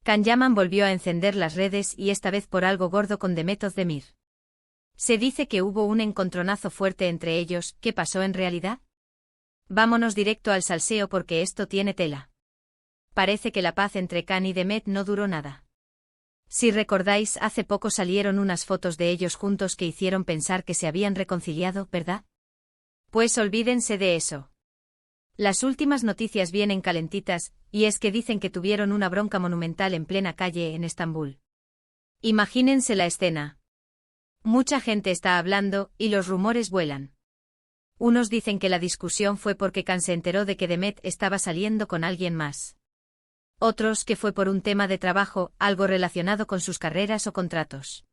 Can Yaman volvió a encender las redes y esta vez por algo gordo con Demet Özdemir. Se dice que hubo un encontronazo fuerte entre ellos. ¿Qué pasó en realidad? Vámonos directo al salseo porque esto tiene tela. Parece que la paz entre Can y Demet no duró nada. Si recordáis, hace poco salieron unas fotos de ellos juntos que hicieron pensar que se habían reconciliado, ¿verdad? Pues olvídense de eso. Las últimas noticias vienen calentitas, y es que dicen que tuvieron una bronca monumental en plena calle en Estambul. Imagínense la escena. Mucha gente está hablando, y los rumores vuelan. Unos dicen que la discusión fue porque Can se enteró de que Demet estaba saliendo con alguien más. Otros que fue por un tema de trabajo, algo relacionado con sus carreras o contratos.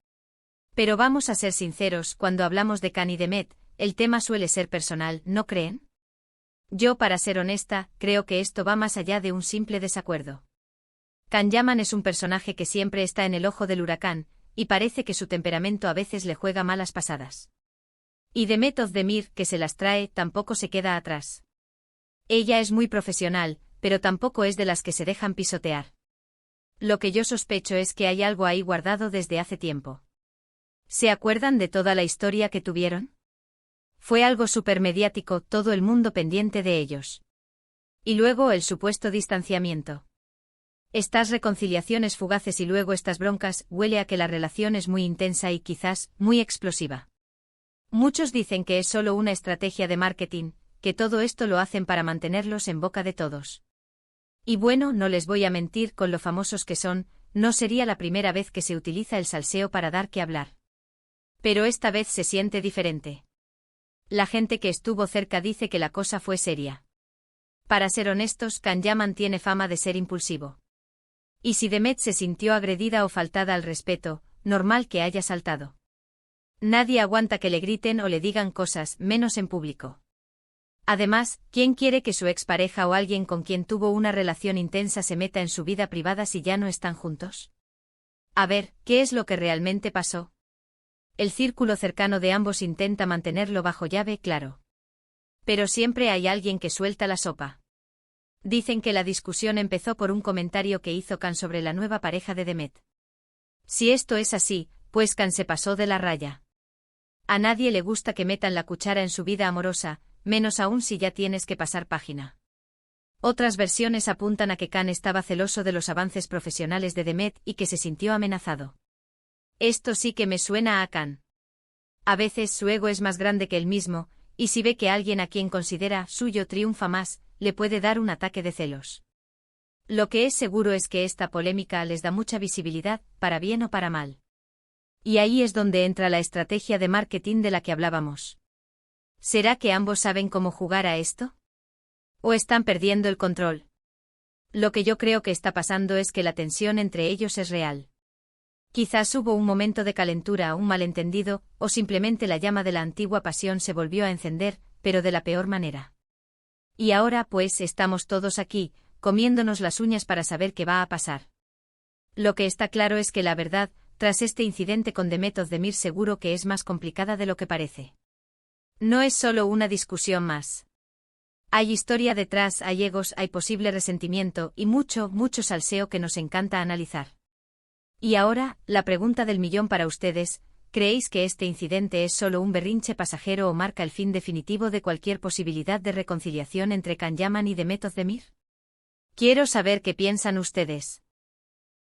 Pero vamos a ser sinceros, cuando hablamos de Can y Demet, el tema suele ser personal, ¿no creen? Yo, para ser honesta, creo que esto va más allá de un simple desacuerdo. Can Yaman es un personaje que siempre está en el ojo del huracán, y parece que su temperamento a veces le juega malas pasadas. Y Demet Özdemir, que se las trae, tampoco se queda atrás. Ella es muy profesional, pero tampoco es de las que se dejan pisotear. Lo que yo sospecho es que hay algo ahí guardado desde hace tiempo. ¿Se acuerdan de toda la historia que tuvieron? Fue algo supermediático, todo el mundo pendiente de ellos. Y luego el supuesto distanciamiento. Estas reconciliaciones fugaces y luego estas broncas, huele a que la relación es muy intensa y quizás muy explosiva. Muchos dicen que es solo una estrategia de marketing, que todo esto lo hacen para mantenerlos en boca de todos. Y bueno, no les voy a mentir, con lo famosos que son, no sería la primera vez que se utiliza el salseo para dar que hablar. Pero esta vez se siente diferente. La gente que estuvo cerca dice que la cosa fue seria. Para ser honestos, Can Yaman tiene fama de ser impulsivo. Y si Demet se sintió agredida o faltada al respeto, normal que haya saltado. Nadie aguanta que le griten o le digan cosas, menos en público. Además, ¿quién quiere que su expareja o alguien con quien tuvo una relación intensa se meta en su vida privada si ya no están juntos? A ver, ¿qué es lo que realmente pasó? El círculo cercano de ambos intenta mantenerlo bajo llave, claro. Pero siempre hay alguien que suelta la sopa. Dicen que la discusión empezó por un comentario que hizo Can sobre la nueva pareja de Demet. Si esto es así, pues Can se pasó de la raya. A nadie le gusta que metan la cuchara en su vida amorosa, menos aún si ya tienes que pasar página. Otras versiones apuntan a que Can estaba celoso de los avances profesionales de Demet y que se sintió amenazado. Esto sí que me suena a Can. A veces su ego es más grande que él mismo, y si ve que alguien a quien considera suyo triunfa más, le puede dar un ataque de celos. Lo que es seguro es que esta polémica les da mucha visibilidad, para bien o para mal. Y ahí es donde entra la estrategia de marketing de la que hablábamos. ¿Será que ambos saben cómo jugar a esto? ¿O están perdiendo el control? Lo que yo creo que está pasando es que la tensión entre ellos es real. Quizás hubo un momento de calentura, un malentendido, o simplemente la llama de la antigua pasión se volvió a encender, pero de la peor manera. Y ahora, pues, estamos todos aquí, comiéndonos las uñas para saber qué va a pasar. Lo que está claro es que la verdad, tras este incidente con Demet Özdemir, seguro que es más complicada de lo que parece. No es solo una discusión más. Hay historia detrás, hay egos, hay posible resentimiento y mucho, mucho salseo que nos encanta analizar. Y ahora, la pregunta del millón para ustedes: ¿creéis que este incidente es solo un berrinche pasajero o marca el fin definitivo de cualquier posibilidad de reconciliación entre Can Yaman y Demet Özdemir? Quiero saber qué piensan ustedes.